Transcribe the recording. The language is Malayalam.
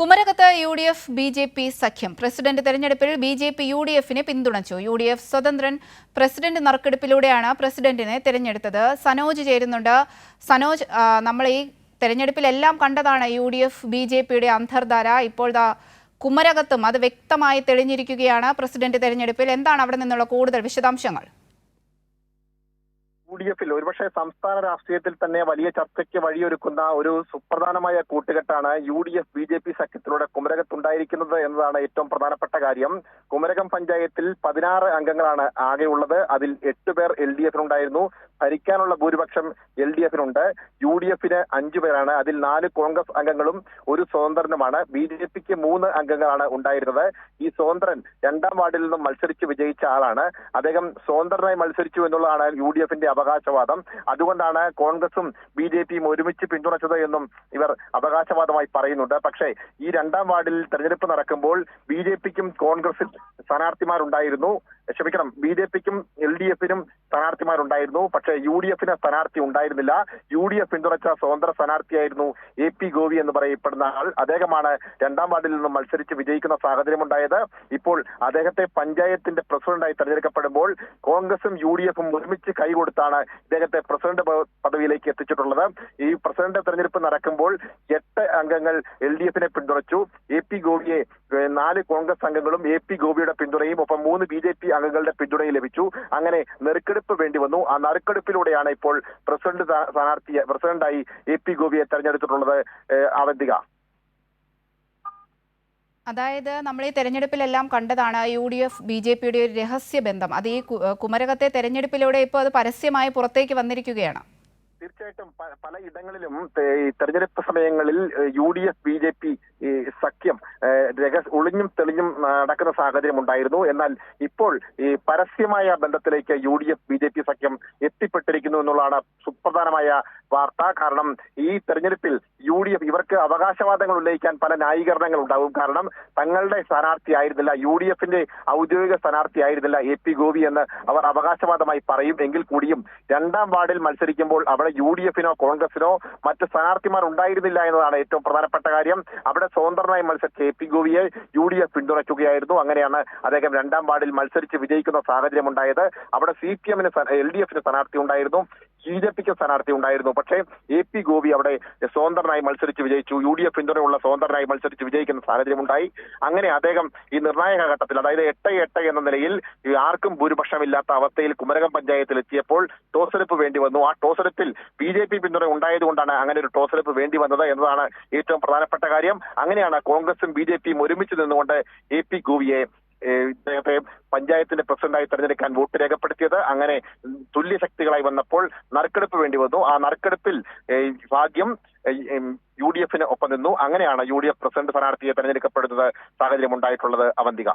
കുമരകത്ത് UDF BJP സഖ്യം പ്രസിഡന്റ് തെരഞ്ഞെടുപ്പിൽ BJP UDFനെ പിന്തുണച്ചു. UDF സ്വതന്ത്രൻ പ്രസിഡന്റ് നറുക്കെടുപ്പിലൂടെയാണ് പ്രസിഡന്റിനെ തെരഞ്ഞെടുത്തത്. സനോജ് ചേരുന്നുണ്ട്. സനോജ്, നമ്മൾ ഈ തെരഞ്ഞെടുപ്പിലെല്ലാം കണ്ടതാണ് UDF BJPയുടെ അന്തർധാര. ഇപ്പോൾ കുമരകത്തും അത് വ്യക്തമായി തെളിഞ്ഞിരിക്കുകയാണ്. പ്രസിഡന്റ് തെരഞ്ഞെടുപ്പിൽ എന്താണ് അവിടെ നിന്നുള്ള കൂടുതൽ വിശദാംശങ്ങൾ? UDFിൽ ഒരുപക്ഷെ സംസ്ഥാന രാഷ്ട്രീയത്തിൽ തന്നെ വലിയ ചർച്ചയ്ക്ക് വഴിയൊരുക്കുന്ന ഒരു സുപ്രധാനമായ കൂട്ടുകെട്ടാണ് UDF BJP സഖ്യത്തിലൂടെ കുമരകത്തുണ്ടായിരിക്കുന്നത് എന്നതാണ് ഏറ്റവും പ്രധാനപ്പെട്ട കാര്യം. കുമരകം പഞ്ചായത്തിൽ 16 അംഗങ്ങളാണ് ആകെയുള്ളത്. അതിൽ 8 പേർ LDFിനുണ്ടായിരുന്നു. ഭരിക്കാനുള്ള ഭൂരിപക്ഷം LDFിനുണ്ട്. UDFന് 5 പേരാണ്. അതിൽ 4 കോൺഗ്രസ് അംഗങ്ങളും ഒരു സ്വതന്ത്രനുമാണ്. BJPക്ക് 3 അംഗങ്ങളാണ് ഉണ്ടായിരുന്നത്. ഈ സ്വതന്ത്രൻ 2ാം വാർഡിൽ നിന്നും മത്സരിച്ച് വിജയിച്ച ആളാണ്. അദ്ദേഹം സ്വതന്ത്രനായി മത്സരിച്ചു എന്നുള്ളതാണ് UDFിന്റെ അവകാശവാദം. അതുകൊണ്ടാണ് കോൺഗ്രസും BJPയും ഒരുമിച്ച് പിന്തുണച്ചത് എന്നും ഇവർ അവകാശവാദമായി പറയുന്നുണ്ട്. പക്ഷേ ഈ 2ാം വാർഡിൽ തെരഞ്ഞെടുപ്പ് നടക്കുമ്പോൾ BJPക്കും കോൺഗ്രസിൽ സ്ഥാനാർത്ഥിമാരുണ്ടായിരുന്നു. BJPക്കും LDFിനും സ്ഥാനാർത്ഥിമാരുണ്ടായിരുന്നു. പക്ഷേ UDFിന് സ്ഥാനാർത്ഥി ഉണ്ടായിരുന്നില്ല. UDF പിന്തുണച്ച സ്വതന്ത്ര സ്ഥാനാർത്ഥിയായിരുന്നു AP ഗോപി എന്ന് പറയപ്പെടുന്ന ആൾ. അദ്ദേഹമാണ് 2ാം വാർഡിൽ നിന്നും മത്സരിച്ച് വിജയിക്കുന്ന സാഹചര്യമുണ്ടായത്. ഇപ്പോൾ അദ്ദേഹത്തെ പഞ്ചായത്തിന്റെ പ്രസിഡന്റായി തെരഞ്ഞെടുക്കപ്പെടുമ്പോൾ കോൺഗ്രസും UDFും ഒരുമിച്ച് കൈകൊടുത്താണ് ഇദ്ദേഹത്തെ പ്രസിഡന്റ് പദവിയിലേക്ക് എത്തിച്ചിട്ടുള്ളത്. ഈ പ്രസിഡന്റ് തെരഞ്ഞെടുപ്പ് നടക്കുമ്പോൾ 8 അംഗങ്ങൾ LDFിനെ പിന്തുണച്ചു. AP ഗോപിയെ 4 കോൺഗ്രസ് അംഗങ്ങളും AP ഗോപിയുടെ പിന്തുണയും ഒപ്പം 3 BJP അംഗങ്ങളുടെ പിന്തുണയും ലഭിച്ചു. അങ്ങനെ നറുക്കെടുപ്പ് വേണ്ടി വന്നു. ആ നറുക്കെടുപ്പിലൂടെയാണ് ഇപ്പോൾ പ്രസിഡന്റായി AP ഗോപിയെ തെരഞ്ഞെടുത്തിട്ടുള്ളത്. അവന്തിക, അതായത് നമ്മൾ ഈ തെരഞ്ഞെടുപ്പിലെല്ലാം കണ്ടതാണ് UDF BJPയുടെ ഒരു രഹസ്യ ബന്ധം. അത് ഈ കുമരകത്തെ തെരഞ്ഞെടുപ്പിലൂടെ ഇപ്പോൾ അത് പരസ്യമായി പുറത്തേക്ക് വന്നിരിക്കുകയാണ്. തീർച്ചയായിട്ടും പല ഇടങ്ങളിലും തെരഞ്ഞെടുപ്പ് സമയങ്ങളിൽ UDF BJP സഖ്യം ഒളിഞ്ഞും തെളിഞ്ഞും നടക്കുന്ന സാഹചര്യം ഉണ്ടായിരുന്നു. എന്നാൽ ഇപ്പോൾ ഈ പരസ്യമായ ബന്ധത്തിലേക്ക് UDF BJP സഖ്യം എത്തിപ്പെട്ടിരിക്കുന്നു എന്നുള്ളതാണ് സുപ്രധാനമായ വാർത്ത. കാരണം ഈ തെരഞ്ഞെടുപ്പിൽ UDF ഇവർക്ക് അവകാശവാദങ്ങൾ ഉന്നയിക്കാൻ പല ന്യായീകരണങ്ങൾ ഉണ്ടാവും. കാരണം തങ്ങളുടെ സ്ഥാനാർത്ഥി ആയിരുന്നില്ല, UDFിന്റെ ഔദ്യോഗിക സ്ഥാനാർത്ഥി ആയിരുന്നില്ല AP ഗോപി എന്ന് അവർ അവകാശവാദമായി പറയും. എങ്കിൽ കൂടിയും 2ാം വാർഡിൽ മത്സരിക്കുമ്പോൾ അവിടെ UDFിനോ കോൺഗ്രസിനോ മറ്റ് സ്ഥാനാർത്ഥിമാർ ഉണ്ടായിരുന്നില്ല എന്നതാണ് ഏറ്റവും പ്രധാനപ്പെട്ട കാര്യം. അവിടെ സ്വതന്ത്രനായി മത്സരിച്ച AP ഗോപിയെ UDF പിന്തുണയ്ക്കുകയായിരുന്നു. അങ്ങനെയാണ് അദ്ദേഹം 2ാം വാർഡിൽ മത്സരിച്ച് വിജയിക്കുന്ന സാഹചര്യം ഉണ്ടായത്. അവിടെ CPMന് LDFിന് സ്ഥാനാർത്ഥി ഉണ്ടായിരുന്നു, BJPക്ക് സ്ഥാനാർത്ഥി ഉണ്ടായിരുന്നു. പക്ഷേ AP ഗോപി അവിടെ സ്വതന്ത്രനായി മത്സരിച്ച് വിജയിച്ചു. UDF പിന്തുണയുള്ള സ്വതന്ത്രനായി മത്സരിച്ച് വിജയിക്കുന്ന സാഹചര്യം ഉണ്ടായി. അങ്ങനെ അദ്ദേഹം ഈ നിർണായക ഘട്ടത്തിൽ, അതായത് 8-8 എന്ന നിലയിൽ ആർക്കും ഭൂരിപക്ഷമില്ലാത്ത അവസ്ഥയിൽ കുമരകം പഞ്ചായത്തിൽ എത്തിയപ്പോൾ ടോസെടുപ്പ് വേണ്ടി വന്നു. ആ ടോസെടുപ്പിൽ BJP പിന്തുണ ഉണ്ടായതുകൊണ്ടാണ് അങ്ങനെ ഒരു ടോസെടുപ്പ് വേണ്ടി വന്നത് എന്നതാണ് ഏറ്റവും പ്രധാനപ്പെട്ട കാര്യം. അങ്ങനെയാണ് കോൺഗ്രസും BJPയും ഒരുമിച്ച് നിന്നുകൊണ്ട് AP ഗോപിയെ ഇദ്ദേഹത്തെ പഞ്ചായത്തിന്റെ പ്രസിഡന്റായി തെരഞ്ഞെടുക്കാൻ വോട്ട് രേഖപ്പെടുത്തിയത്. അങ്ങനെ തുല്യ ശക്തികളായി വന്നപ്പോൾ നറുക്കെടുപ്പ് വേണ്ടി വന്നു. ആ നറുക്കെടുപ്പിൽ ഭാഗ്യം UDFിന് ഒപ്പം നിന്നു. അങ്ങനെയാണ് UDF പ്രസിഡന്റ് സ്ഥാനാർത്ഥിയെ തെരഞ്ഞെടുക്കപ്പെടുന്നത് സാഹചര്യം ഉണ്ടായിട്ടുള്ളത്. അവന്തിക.